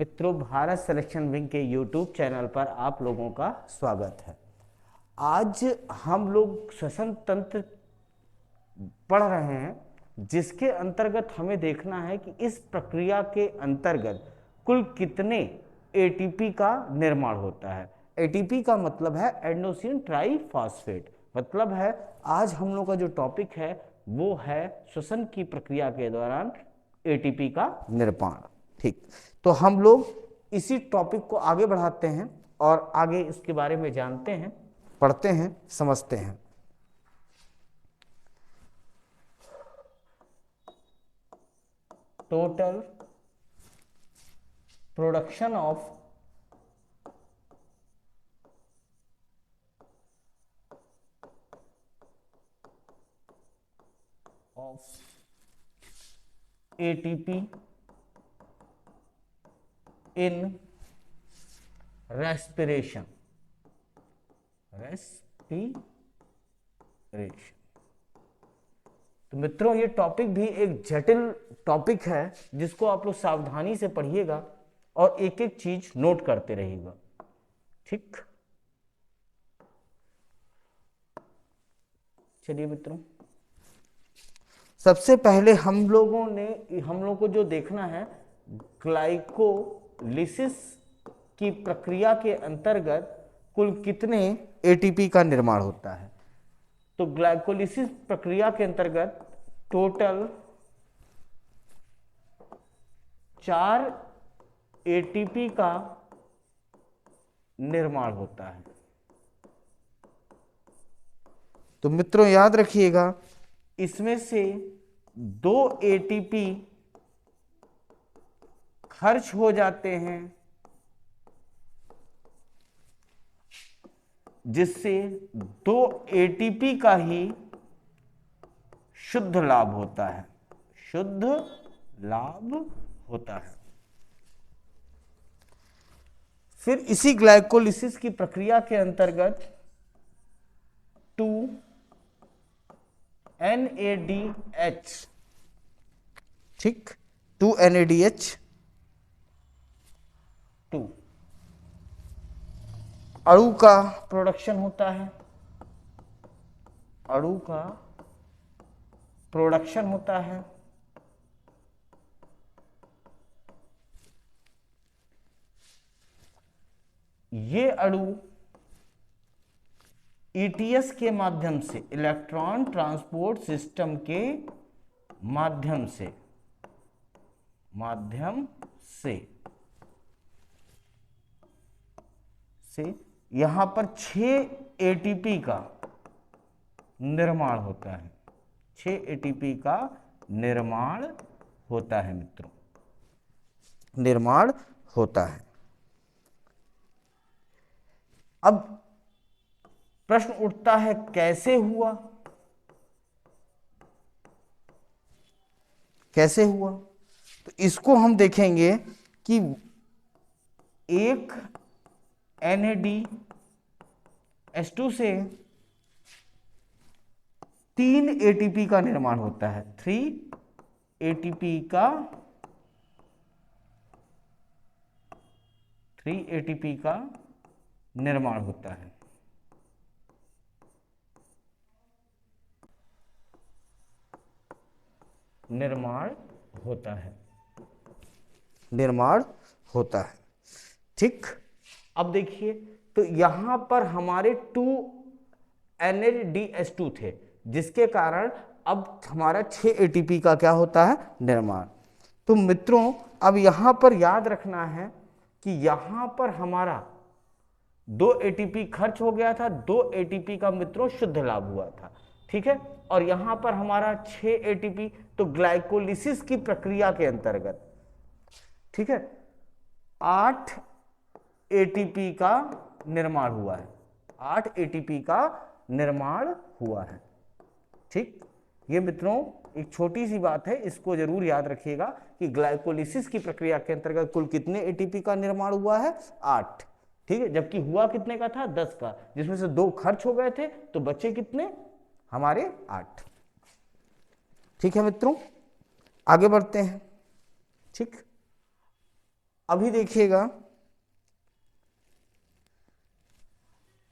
मित्रों, Bharat selection wing के YouTube channel पर आप लोगों का स्वागत है। आज हम लोग श्वसन तंत्र पढ़ रहे हैं, जिसके अंतर्गत हमें देखना है कि इस प्रक्रिया के अंतर्गत कुल कितने एटीपी का निर्माण होता है। एटीपी का मतलब है एडेनोसिन ट्राइफॉस्फेट। मतलब है आज हम लोग का जो टॉपिक है वो है श्वसन की प्रक्रिया के दौरान एटीपी का निर्माण। ठीक, तो हम लोग इसी टॉपिक को आगे बढ़ाते हैं और आगे इसके बारे में जानते हैं, पढ़ते हैं, समझते हैं। Total production of ATP in respiration. तो मित्रों, ये टॉपिक भी एक जटिल टॉपिक है जिसको आप लोग सावधानी से पढ़िएगा और एक एक चीज नोट करते रहिएगा। ठीक, चलिए मित्रों, सबसे पहले हम लोगों को जो देखना है, ग्लाइकोलिसिस की प्रक्रिया के अंतर्गत कुल कितने एटीपी का निर्माण होता है। तो ग्लाइकोलिसिस प्रक्रिया के अंतर्गत टोटल 4 एटीपी का निर्माण होता है। तो मित्रों याद रखिएगा, इसमें से 2 एटीपी खर्च हो जाते हैं, जिससे 2 एटीपी का ही शुद्ध लाभ होता है। शुद्ध लाभ होता है। फिर इसी ग्लाइकोलिसिस की प्रक्रिया के अंतर्गत 2 NADH, ठीक, 2 NADH अणु का प्रोडक्शन होता है। अणु का प्रोडक्शन होता है। ये अणु ETS के माध्यम से, इलेक्ट्रॉन ट्रांसपोर्ट सिस्टम के माध्यम से यहां पर 6 एटीपी का निर्माण होता है। 6 एटीपी का निर्माण होता है मित्रों, निर्माण होता है। अब प्रश्न उठता है, कैसे हुआ? कैसे हुआ? तो इसको हम देखेंगे कि एक NADH2 से 3 एटीपी का निर्माण होता है। 3 एटीपी का निर्माण होता है। निर्माण होता है। ठीक, अब देखिए, तो यहां पर हमारे 2 NADH2 थे, जिसके कारण अब हमारा 6 एटीपी का क्या होता है? निर्माण। तो मित्रों, अब यहां पर याद रखना है कि यहां पर हमारा 2 एटीपी खर्च हो गया था, 2 एटीपी का मित्रों शुद्ध लाभ हुआ था। ठीक है, और यहां पर हमारा 6 एटीपी, तो ग्लाइकोलिसिस की प्रक्रिया के अंतर्गत, ठीक है, 8 एटीपी का निर्माण हुआ है। 8 एटीपी का निर्माण हुआ है। ठीक, ये मित्रों एक छोटी सी बात है, इसको जरूर याद रखिएगा कि ग्लाइकोलिसिस की प्रक्रिया के अंतर्गत कुल कितने एटीपी का निर्माण हुआ है? 8। ठीक है, जबकि हुआ कितने का था? 10 का, जिसमें से 2 खर्च हो गए थे, तो बचे कितने हमारे? 8। ठीक है मित्रों, आगे बढ़ते हैं। ठीक, अभी देखिएगा,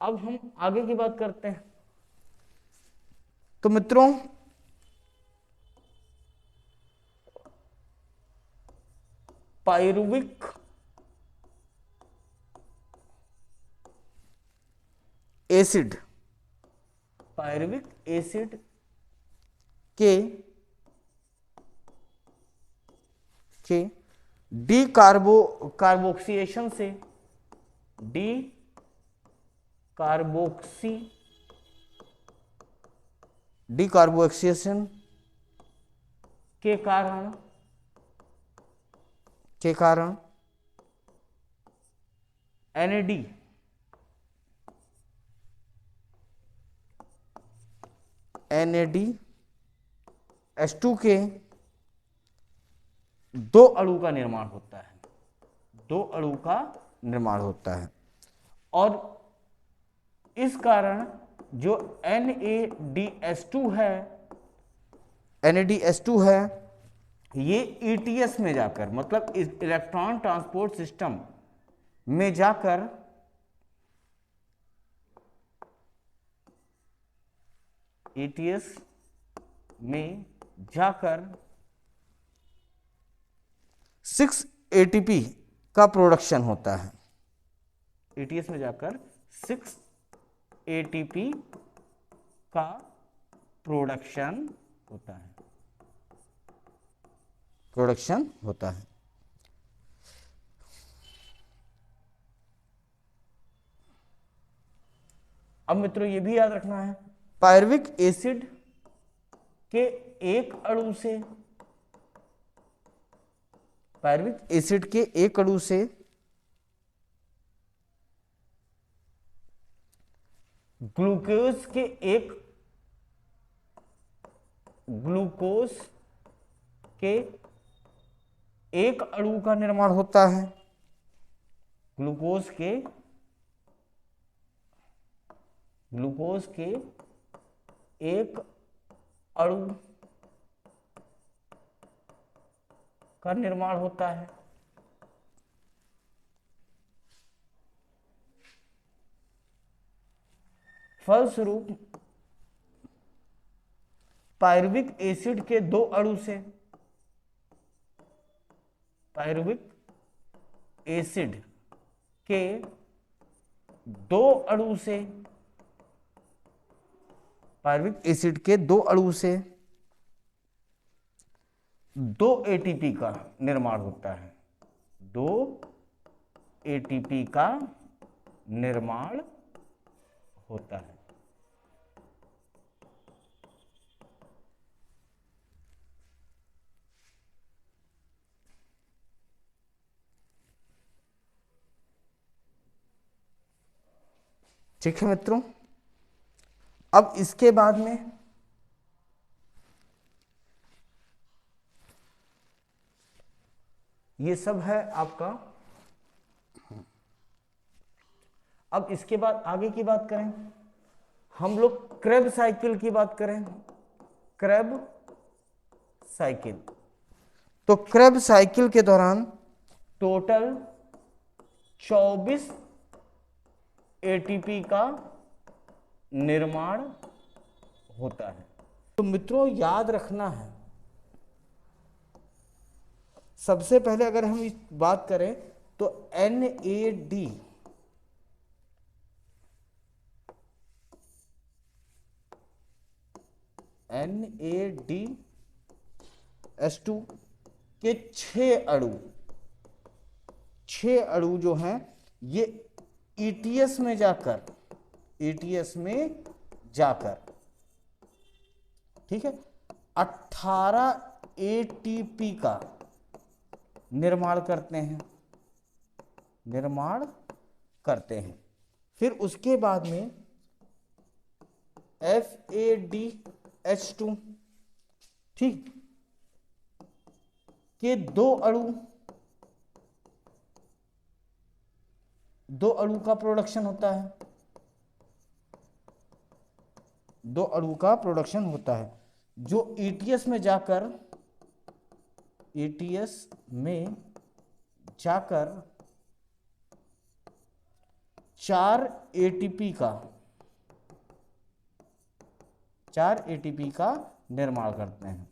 अब हम आगे की बात करते हैं। तो मित्रों, पायरुविक एसिड, पायरुविक एसिड के डी कार्बोक्सिएशन से, डी कार्बोक्सिएशन के कारण NADH2 के दो अणु का निर्माण होता है, दो अणु का निर्माण होता है। और इस कारण जो NADH2 है, ये ETS में जाकर, मतलब इलेक्ट्रॉन ट्रांसपोर्ट सिस्टम में जाकर ETS में जाकर 6 ATP का प्रोडक्शन होता है। ETS में जाकर 6 ATP का प्रोडक्शन होता है, अब मित्रों ये भी याद रखना है, पायरुविक एसिड के एक अणु से, ग्लूकोज के एक अणु का निर्माण होता है, ग्लूकोज के एक अणु का निर्माण होता है। फलस्वरूप पायरुविक एसिड के दो अणु से, पायरुविक एसिड के दो अणु से, पायरुविक एसिड के दो अणु से 2 ATP का निर्माण होता है, 2 ATP का निर्माण होता है। ठीक है मित्रों, अब इसके बाद में ये सब है आपका। अब इसके बाद आगे की बात करें, हम लोग क्रेब साइकिल की बात करें, क्रेब साइकिल। तो क्रेब साइकिल के दौरान टोटल 24 ATP का निर्माण होता है। तो मित्रों याद रखना है, सबसे पहले अगर हम इस बात करें तो NADH2 के 6 अणु जो हैं ये ETS में जाकर ठीक है 18 ATP का निर्माण करते हैं। फिर उसके बाद में FADH2 ठीक के दो अणु का प्रोडक्शन होता है, जो ETS में जाकर 4 एटीपी का 4 एटीपी का निर्माण करते हैं।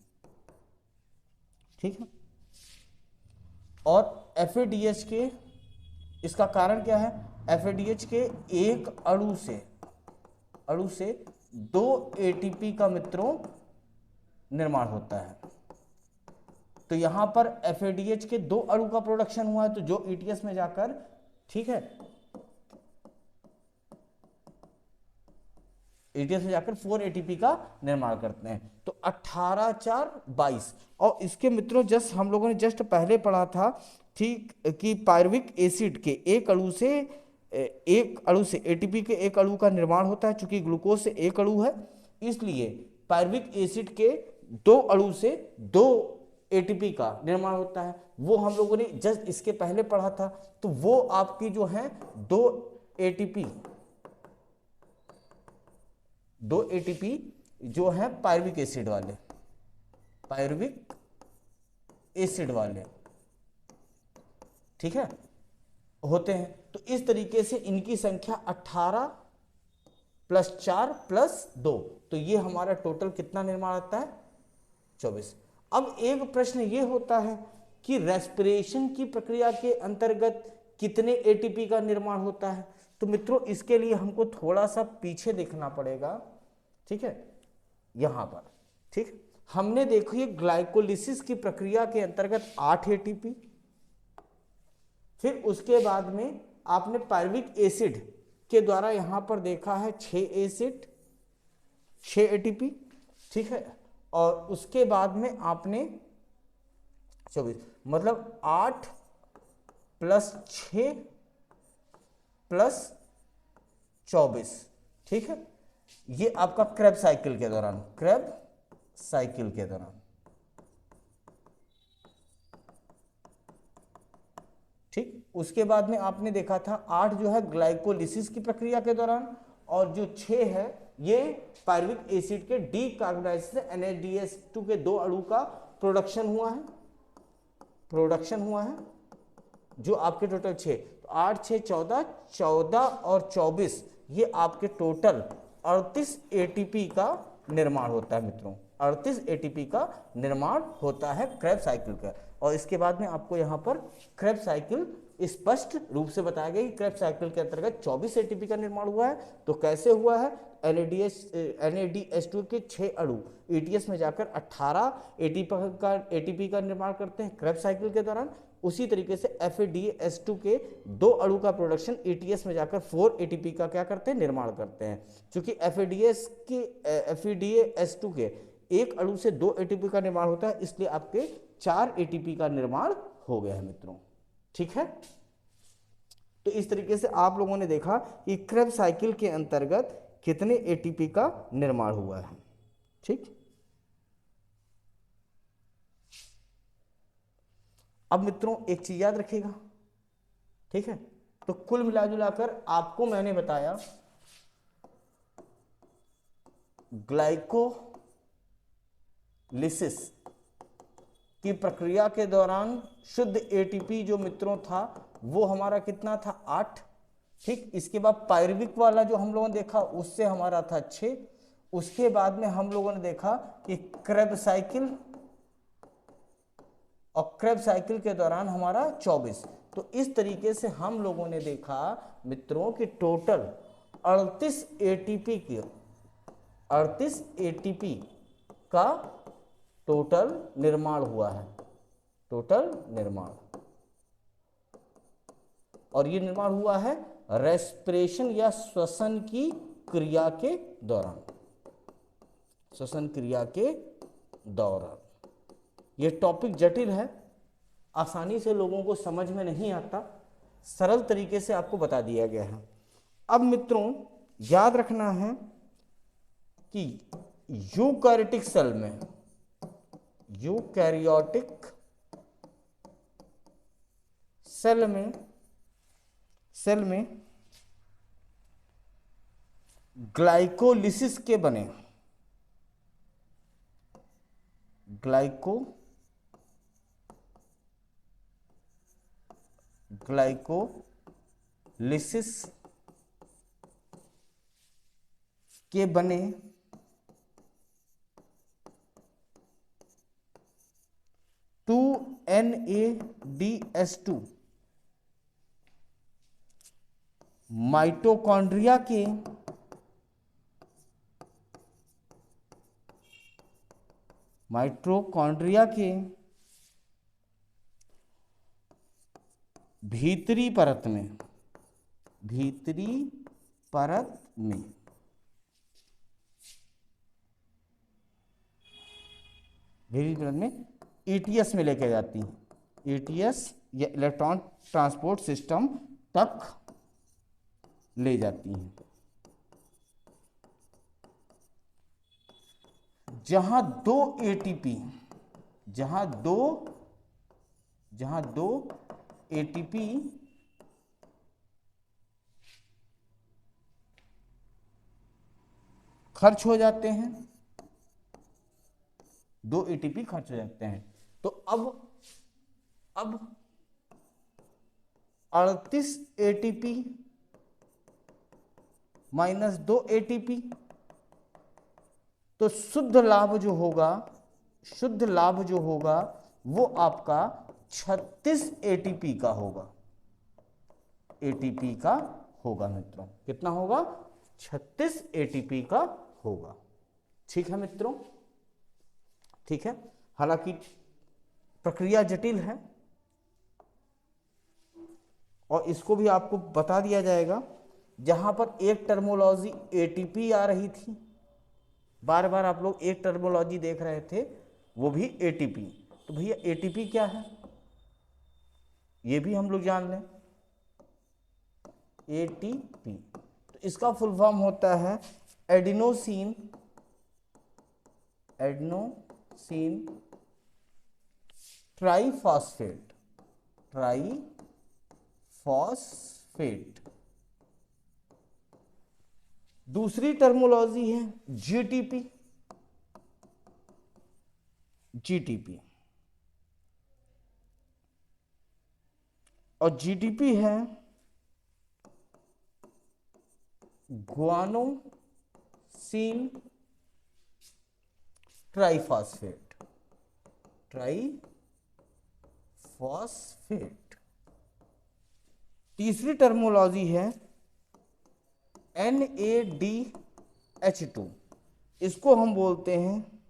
ठीक है। और एफएडीएच के, इसका कारण क्या है, एफएडीएच के एक अणु से 2 एटीपी का मित्रों निर्माण होता है। तो यहां पर एफएडीएच के 2 अणु का प्रोडक्शन हुआ है, तो जो ईटीएस में जाकर, ठीक है, ईटीएस में जाकर 4 एटीपी का निर्माण करते हैं। तो 18 4 22। और इसके मित्रों जस्ट हम लोगों ने जस्ट पहले पढ़ा था, ठीक, कि पायरुविक एसिड के एक अणु से एटीपी के एक अणु का निर्माण होता है। चूंकि ग्लूकोज से एक अणु है, इसलिए पायरुविक एसिड के 2 अणु से 2 एटीपी का निर्माण होता है। वो हम लोगों ने जस्ट इसके पहले पढ़ा था। तो वो आपकी जो है 2 एटीपी जो है पायरुविक एसिड वाले, ठीक है, होते हैं। तो इस तरीके से इनकी संख्या 18 + 4 + 2, तो ये हमारा टोटल कितना निर्माण आता है, 24। अब एक प्रश्न ये होता है कि रेस्पिरेशन की प्रक्रिया के अंतर्गत कितने एटीपी का निर्माण होता है। तो मित्रों इसके लिए हमको थोड़ा सा पीछे देखना पड़ेगा। ठीक है, यहां पर, ठीक, हमने देखिए ग्लाइकोलिसिस की प्रक्रिया के अंतर्गत 8 एटीपी, फिर उसके बाद में आपने पायरुविक एसिड के द्वारा यहां पर देखा है 6 एटीपी, ठीक है, और उसके बाद में आपने 24, मतलब 8 + 6 + 24, ठीक है, ये आपका क्रेब्स साइकिल के दौरान, ठीक। उसके बाद में आपने देखा था 8 जो है ग्लाइकोलिसिस की प्रक्रिया के दौरान, और जो 6 है ये पायरुविक एसिड के डीकार्बोनाइलेशन से NADH2 के 2 अणु का प्रोडक्शन हुआ है, जो आपके टोटल 6, तो 8 6 14 और 24, ये आपके टोटल 38 एटीपी का निर्माण होता है मित्रों। 38 एटीपी का निर्माण होता है क्रेब्स साइकिल का। और इसके बाद में आपको यहाँ पर क्रेब्स साइकिल स्पष्ट रूप से बताया गया कि क्रेब्स साइकिल के अंतर्गत 24 एटीपी का निर्माण हुआ है। तो कैसे हुआ है, NADH2 के 6 अणु ईटीएस में जाकर 18 एटीपी का निर्माण करते हैं क्रेब्स साइकिल के दौरान। उसी तरीके से FADH2 के 2 अणु का प्रोडक्शन ईटीएस में जाकर 4 एटीपी का क्या करते हैं, निर्माण करते हैं। क्योंकि FADH2 के एक अणु से 2 एटीपी का निर्माण होता है, इसलिए आपके 4 एटीपी का निर्माण हो गया है मित्रों। ठीक है, तो इस तरीके से आप लोगों ने देखा कि क्रेब्स साइकिल के अंतर्गत कितने एटीपी का निर्माण हुआ है। ठीक, अब मित्रों एक चीज याद रखिएगा, ठीक है, तो कुल मिलाजुलाकर आपको मैंने बताया ग्लाइकोलिसिस की प्रक्रिया के दौरान शुद्ध एटीपी जो मित्रों था वो हमारा कितना था, 8। ठीक, इसके बाद पायरुविक वाला जो हम लोगों ने देखा उससे हमारा था 6। उसके बाद में हम लोगों ने देखा कि क्रेब्स साइकिल के दौरान हमारा 24। तो इस तरीके से हम लोगों ने देखा मित्रों कि टोटल 38 एटीपी का टोटल निर्माण हुआ है, और ये निर्माण हुआ है रेस्पिरेशन या श्वसन की क्रिया के दौरान। ये टॉपिक जटिल है, आसानी से लोगों को समझ में नहीं आता, सरल तरीके से आपको बता दिया गया है। अब मित्रों याद रखना है कि यूकैरियोटिक सेल में ग्लाइकोलिसिस के बने ग्लाइकोलिसिस के बने टू NADH2 माइटोकॉन्ड्रिया के भीतरी परत में ETS में लेके जाती हैं, ETS या इलेक्ट्रॉन ट्रांसपोर्ट सिस्टम तक ले जाती हैं, जहां दो ATP खर्च हो जाते हैं, 2 ATP खर्च हो जाते हैं। तो अब 38 ATP माइनस 2 ATP, तो शुद्ध लाभ जो होगा वो आपका 36 ATP का होगा मित्रों। कितना होगा? 36 ATP का होगा। ठीक है मित्रों, ठीक है। हालांकि प्रक्रिया जटिल है और इसको भी आपको बता दिया जाएगा। जहां पर एक टर्मोलॉजी ATP आ रही थी, बार बार आप लोग एक टर्मोलॉजी देख रहे थे, वो भी ATP। तो भैया ATP क्या है ये भी हम लोग जान लें। ATP तो इसका फुल फॉर्म होता है एडिनोसिन ट्राइफॉस्फेट। दूसरी टर्मोलॉजी है GTP और GTP है ग्वानोसिन ट्राइफॉस्फेट। तीसरी टर्मोलॉजी है NADH2। इसको हम बोलते हैं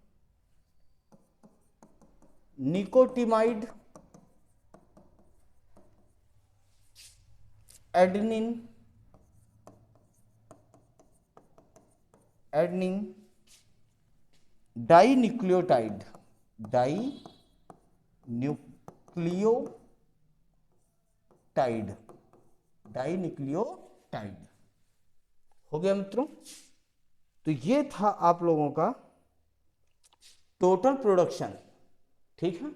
निकोटिमाइड एडेनिन डाइन्यूक्लियोटाइड हो गया मित्रों। तो ये था आप लोगों का टोटल प्रोडक्शन। ठीक है,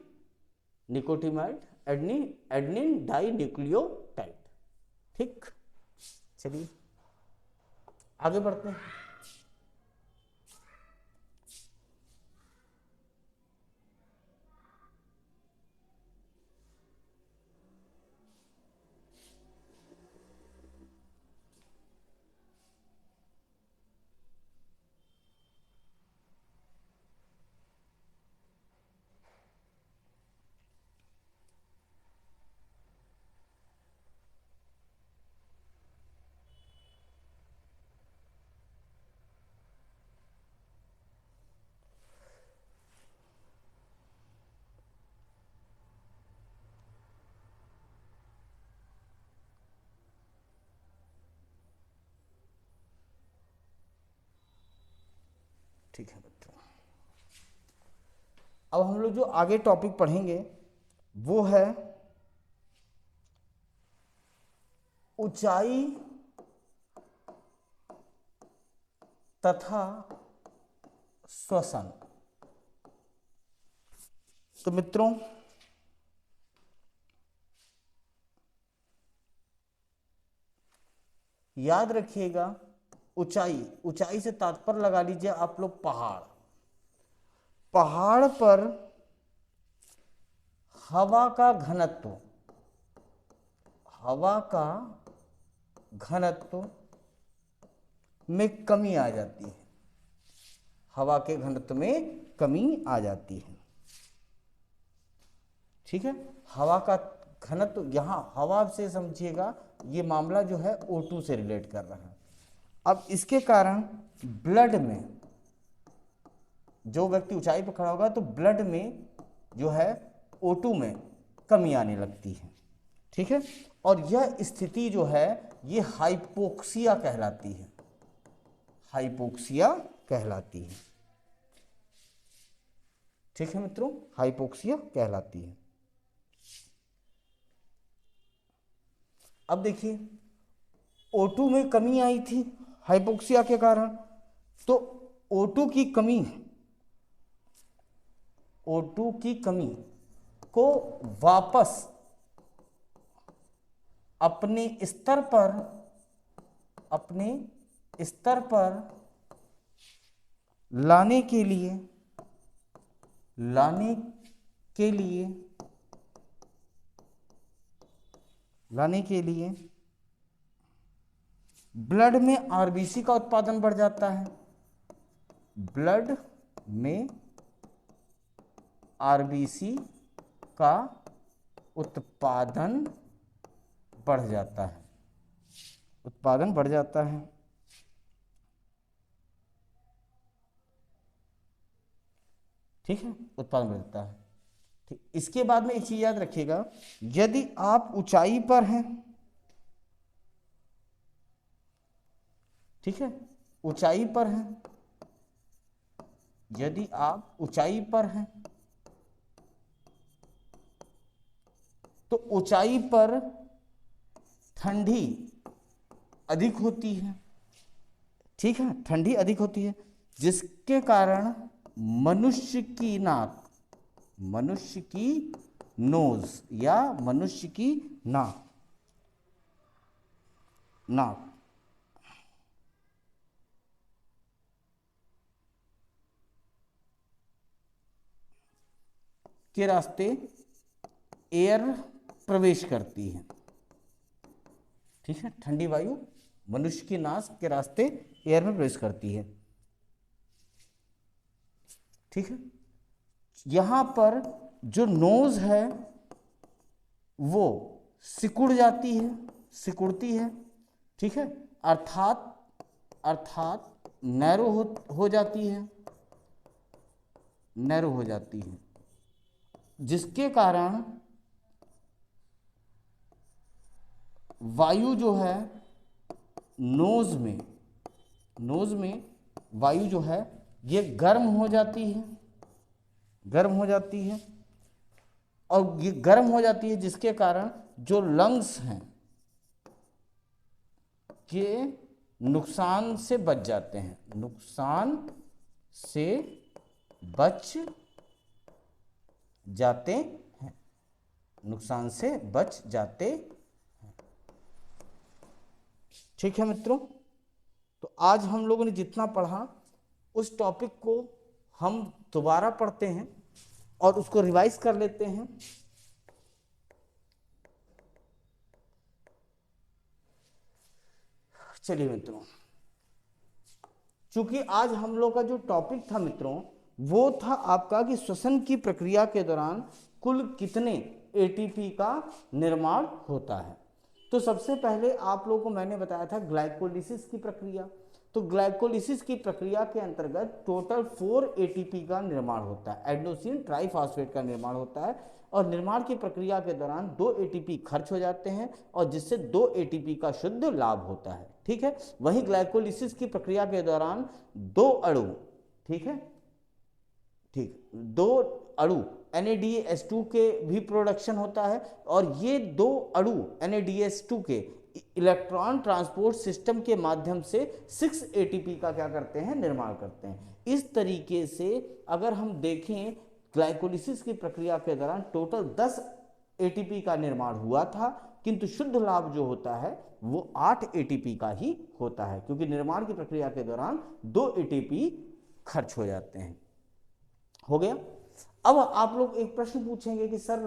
निकोटिमाइड एडेनिन डाइन्यूक्लियोटाइड। ठीक, चलिए आगे बढ़ते हैं। ठीक है बच्चों, अब हम लोग जो आगे टॉपिक पढ़ेंगे वो है ऊंचाई तथा श्वसन। तो मित्रों, याद रखिएगा, ऊंचाई से तात्पर्य लगा लीजिए आप लोग पहाड़ पर हवा का घनत्व हवा का घनत्व में कमी आ जाती है, हवा के घनत्व में कमी आ जाती है। ठीक है, हवा का घनत्व, यहां हवा से समझिएगा ये मामला जो है O2 से रिलेट कर रहा है। अब इसके कारण ब्लड में, जो व्यक्ति ऊंचाई पर खड़ा होगा तो ब्लड में जो है O2 में कमी आने लगती है। ठीक है, और यह स्थिति जो है ये हाइपोक्सिया कहलाती है, हाइपोक्सिया कहलाती है। ठीक है मित्रों, हाइपोक्सिया कहलाती है। अब देखिए O2 में कमी आई थी हाइपोक्सिया के कारण, तो O2 की कमी, O2 की कमी को वापस अपने स्तर पर लाने के लिए ब्लड में आरबीसी का उत्पादन बढ़ जाता है, ब्लड में आरबीसी का उत्पादन बढ़ जाता है, उत्पादन बढ़ जाता है। ठीक है, उत्पादन बढ़ जाता है। ठीक, इसके बाद में एक चीज याद रखिएगा, यदि आप ऊंचाई पर हैं, ठीक है, ऊंचाई पर हैं, यदि आप ऊंचाई पर हैं तो ऊंचाई पर ठंडी अधिक होती है। ठीक है, ठंडी अधिक होती है, जिसके कारण मनुष्य की नाक, मनुष्य की नोज या मनुष्य की नाक के रास्ते एयर प्रवेश करती है। ठीक है, ठंडी वायु मनुष्य की नाक के रास्ते एयर में प्रवेश करती है। ठीक है, यहां पर जो नोज है वो सिकुड़ जाती है, सिकुड़ती है। ठीक है, अर्थात नैरो हो जाती है, नैरो हो जाती है, जिसके कारण वायु जो है नोज में वायु जो है ये गर्म हो जाती है, गर्म हो जाती है, और ये गर्म हो जाती है जिसके कारण जो लंग्स हैं ये नुकसान से बच जाते हैं, नुकसान से बच जाते हैं, नुकसान से बच जाते हैं। ठीक है मित्रों, तो आज हम लोगों ने जितना पढ़ा उस टॉपिक को हम दोबारा पढ़ते हैं और उसको रिवाइज कर लेते हैं। चलिए मित्रों, चूंकि आज हम लोग का जो टॉपिक था मित्रों वो था आपका कि श्वसन की प्रक्रिया के दौरान कुल कितने एटीपी का निर्माण होता है। तो सबसे पहले आप लोगों को मैंने बताया था ग्लाइकोलिसिस की प्रक्रिया। तो ग्लाइकोलिसिस की प्रक्रिया के अंतर्गत टोटल 4 एटीपी का निर्माण होता है, एडेनोसिन ट्राइफॉस्फेट का निर्माण होता है, और निर्माण की प्रक्रिया के दौरान 2 एटीपी खर्च हो जाते हैं और जिससे 2 एटीपी का शुद्ध लाभ होता है। ठीक है, वहीं ग्लाइकोलिसिस की प्रक्रिया के दौरान 2 अणु, ठीक है, ठीक, 2 अणु NADH2 के भी प्रोडक्शन होता है, और ये 2 अणु NADH2 के इलेक्ट्रॉन ट्रांसपोर्ट सिस्टम के माध्यम से 6 एटीपी का क्या करते हैं, निर्माण करते हैं। इस तरीके से अगर हम देखें ग्लाइकोलिसिस की प्रक्रिया के दौरान टोटल 10 एटीपी का निर्माण हुआ था, किंतु शुद्ध लाभ जो होता है वो 8 एटीपी का ही होता है, क्योंकि निर्माण की प्रक्रिया के दौरान 2 एटीपी खर्च हो जाते हैं। हो गया। अब आप लोग एक प्रश्न पूछेंगे कि सर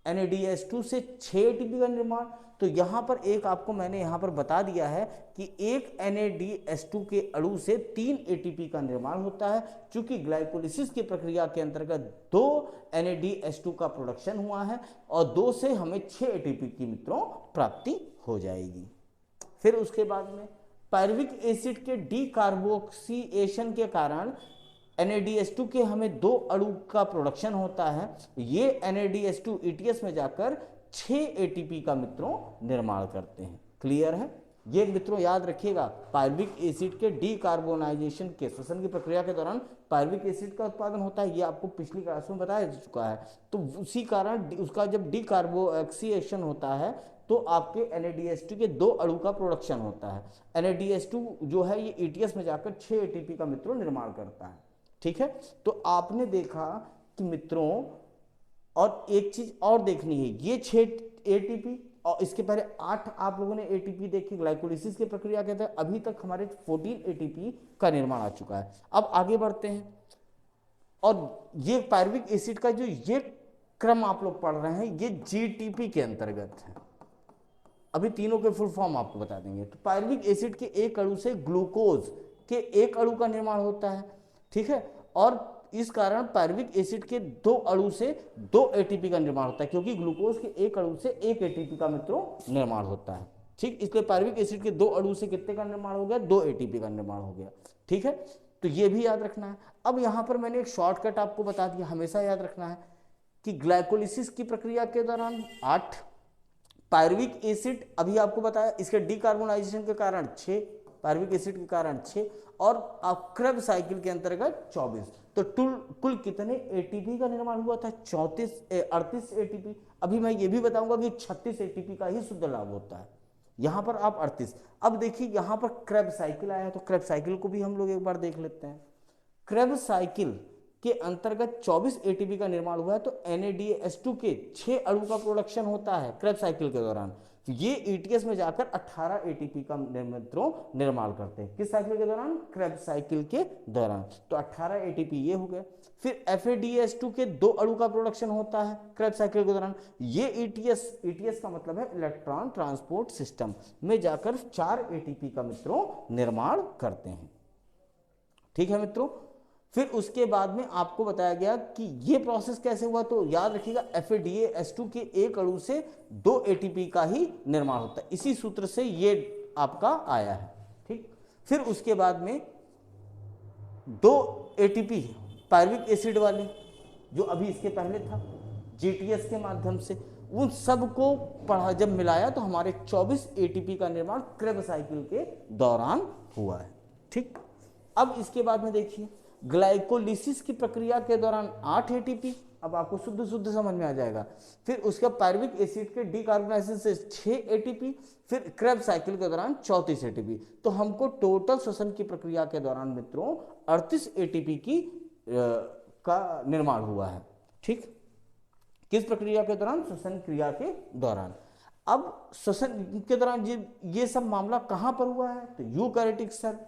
NADH2 से 6 एटीपी का निर्माण। तो यहाँ पर एक आपको मैंने यहाँ पर बता दिया है कि एक NADH2 के अणु से 3 एटीपी का निर्माण होता है। चूंकि ग्लाइकोलिसिस की प्रक्रिया के अंतर्गत 2 NADH2 का प्रोडक्शन हुआ है और 2 से हमें 6 एटीपी की मित्रों प्राप्ति हो जाएगी। फिर उसके बाद में पायरुविक एसिड के डीकार्बोक्सिलेशन के कारण NADH2 के हमें 2 अणु का प्रोडक्शन होता है। ये NADH2 ETS में जाकर 6 एटीपी का मित्रों निर्माण करते हैं। क्लियर है? ये मित्रों याद रखिएगा, पायरुविक एसिड के डीकार्बोनाइजेशन के श्वसन की प्रक्रिया के दौरान पायरुविक एसिड का उत्पादन होता है। ये आपको पिछली क्लास में बताया जा चुका है। तो उसी कारण उसका जब डीकार्बोक्सिलेशन होता है तो आपके NADH2 के 2 अणु का प्रोडक्शन होता है। NADH2 जो है ये ETS में जाकर 6 एटीपी का मित्रों निर्माण करता है। ठीक है, तो आपने देखा कि मित्रों, और एक चीज और देखनी है, ये 6 एटीपी और इसके पहले 8 आप लोगों ने एटीपी देखी ग्लाइकोलिसिस की प्रक्रिया के तहत। अभी तक हमारे 14 एटीपी का निर्माण आ चुका है। अब आगे बढ़ते हैं, और ये पायरुविक एसिड का जो ये क्रम आप लोग पढ़ रहे हैं, ये GTP के अंतर्गत है। अभी तीनों के फुल फॉर्म आपको बता देंगे। तो पायरुविक एसिड के एक अणु से ग्लूकोज के एक अणु का निर्माण होता है। ठीक है, और इस कारण पायरुविक एसिड के 2 अणु से 2 एटीपी का निर्माण होता है, क्योंकि ग्लूकोज के एक अणु से 1 एटीपी का मित्रों निर्माण होता है। ठीक, इसलिए पायरुविक एसिड के 2 अणु से कितने का निर्माण हो गया? 2 एटीपी का निर्माण हो गया। ठीक है, तो ये भी याद रखना है। अब यहां पर मैंने एक शॉर्टकट आपको बता दिया, हमेशा याद रखना है कि ग्लाइकोलिसिस की प्रक्रिया के दौरान 8, पायरुविक एसिड अभी आपको बताया, इसके डीकार्बोनाइजेशन के कारण 6, पायरुविक एसिड के कारण 6, और क्रेब्स साइकिल के अंतर्गत 24। तो कुल कितने एटीपी का निर्माण हुआ था? 38 एटीपी। अभी मैं ये भी बताऊंगा कि 36 एटीपी का ही शुद्ध लाभ होता है। यहां पर आप 38। अब देखिए यहां पर क्रेब्स साइकिल आया, तो क्रेब्स साइकिल को भी हम लोग एक बार देख लेते हैं। क्रेब्स साइकिल के अंतर्गत 24 एटीपी का निर्माण हुआ है। तो NADH2 के 6 अणु का प्रोडक्शन होता है क्रेब्स साइकिल के दौरान। ये ETS में जाकर 18 एटीपी का मित्रों निर्माण करते हैं। किस साइकिल के दौरान? क्रेब्स साइकिल के दौरान। तो 18 एटीपी ये हो गया। फिर FADH2 के 2 अणु का प्रोडक्शन होता है क्रेब्स साइकिल के दौरान। ये ETS का मतलब है इलेक्ट्रॉन ट्रांसपोर्ट सिस्टम में जाकर 4 एटीपी का मित्रों निर्माण करते हैं। ठीक है मित्रों, फिर उसके बाद में आपको बताया गया कि ये प्रोसेस कैसे हुआ। तो याद रखिएगा, FADH2 के एक अणु से 2 एटीपी का ही निर्माण होता है। इसी सूत्र से ये आपका आया है। ठीक, फिर उसके बाद में 2 एटीपी पायरुविक एसिड वाले, जो अभी इसके पहले था GTS के माध्यम से, उन सब को पढ़ा जब मिलाया तो हमारे 24 एटीपी का निर्माण क्रेब्स साइकिल के दौरान हुआ है। ठीक, अब इसके बाद में देखिए ग्लाइकोलिसिस की प्रक्रिया के दौरान 8 एटीपी। अब आपको शुद्ध समझ में आ जाएगा। फिर उसके पायरुविक एसिड के डीकार्बोनाइजेशन से 6 एटीपी, फिर क्रेब्स साइकिल के दौरान 34 एटीपी। तो हमको टोटल श्वसन की प्रक्रिया के दौरान मित्रों 38 एटीपी की का निर्माण हुआ है। ठीक, किस प्रक्रिया के दौरान? श्वसन क्रिया के दौरान। अब श्वसन के दौरान ये सब मामला कहां पर हुआ है? तो यूकैरियोटिक सेल,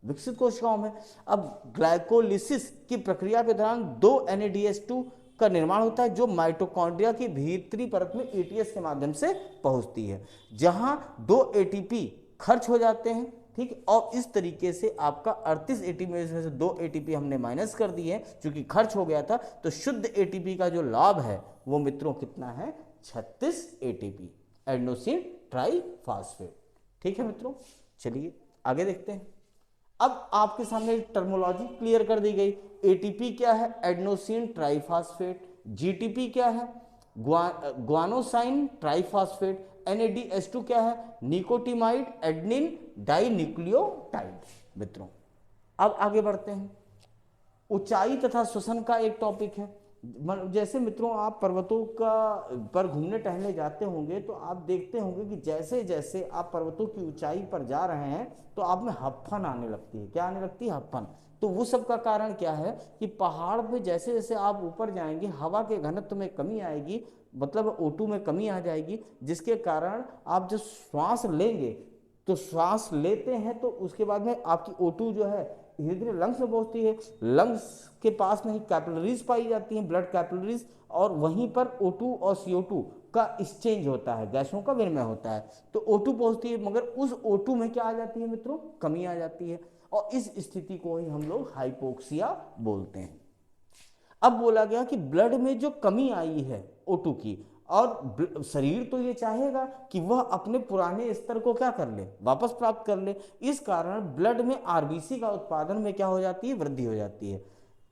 विकसित कोशिकाओं में। अब ग्लाइकोलिसिस की प्रक्रिया के दौरान 2 NADH2 का निर्माण होता है, जो माइटोकॉन्ड्रिया की भीतरी परत में ETS के माध्यम से पहुंचती है, जहां 2 एटीपी खर्च हो जाते हैं। ठीक, और इस तरीके से आपका 38 एटीपी में से 2 एटीपी हमने माइनस कर दिए, क्योंकि खर्च हो गया था। तो शुद्ध एटीपी का जो लाभ है वो मित्रों कितना है? 36 एटीपी, एडेनोसिन ट्राइफॉस्फेट। ठीक है मित्रों, चलिए आगे देखते हैं। अब आपके सामने टर्मोलॉजी क्लियर कर दी गई। एटीपी क्या है? Adenosine triphosphate. GTP क्या है? Guanosine triphosphate. NADH2 क्या है? निकोटिमाइड एडेनिन डाइन्यूक्लियोटाइड। मित्रों अब आगे बढ़ते हैं। ऊंचाई तथा श्वसन का एक टॉपिक है। जैसे मित्रों आप पर्वतों पर घूमने टहलने जाते होंगे तो आप देखते होंगे कि जैसे जैसे आप पर्वतों की ऊंचाई पर जा रहे हैं तो आप में हप्फन आने लगती है। क्या आने लगती है? हप्फन। तो वो सब का कारण क्या है कि पहाड़ में जैसे जैसे आप ऊपर जाएंगे हवा के घनत्व में कमी आएगी, मतलब O2 में कमी आ जाएगी, जिसके कारण आप जब श्वास लेंगे तो श्वास लेते हैं तो उसके बाद में आपकी O2 जो है धीरे धीरे लंग्स में पहुंचती है। लंग्स के पास में ही कैपिलरीज पाई जाती हैं, ब्लड कैपिलरीज, और वहीं पर O2 और CO2 का एक्सचेंज होता है, गैसों का विनिमय होता है। तो O2 पहुंचती है, मगर उस O2 में क्या आ जाती है मित्रों, कमी आ जाती है, और इस स्थिति को ही हम लोग हाइपोक्सिया बोलते हैं। अब बोला गया कि ब्लड में जो कमी आई है O2 की, और शरीर तो ये चाहेगा कि वह अपने पुराने स्तर को क्या कर ले, वापस प्राप्त कर ले। इस कारण ब्लड में आरबीसी का उत्पादन में क्या हो जाती है, वृद्धि हो जाती है।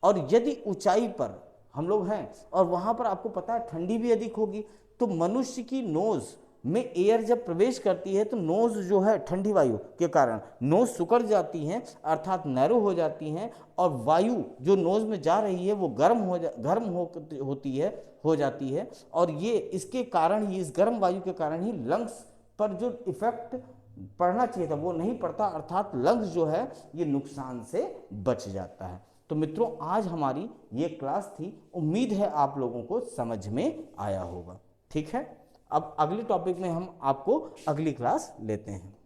और यदि ऊंचाई पर हम लोग हैं और वहां पर आपको पता है ठंडी भी अधिक होगी, तो मनुष्य की नोज में एयर जब प्रवेश करती है तो नोज जो है ठंडी वायु के कारण नोज सिकुड़ जाती हैं, अर्थात नैरो हो जाती हैं, और वायु जो नोज में जा रही है वो गर्म होती है, हो जाती है। और ये इसके कारण ही, इस गर्म वायु के कारण ही लंग्स पर जो इफेक्ट पड़ना चाहिए था वो नहीं पड़ता, अर्थात लंग्स जो है ये नुकसान से बच जाता है। तो मित्रों आज हमारी ये क्लास थी, उम्मीद है आप लोगों को समझ में आया होगा। ठीक है, अब अगले टॉपिक में हम आपको अगली क्लास लेते हैं।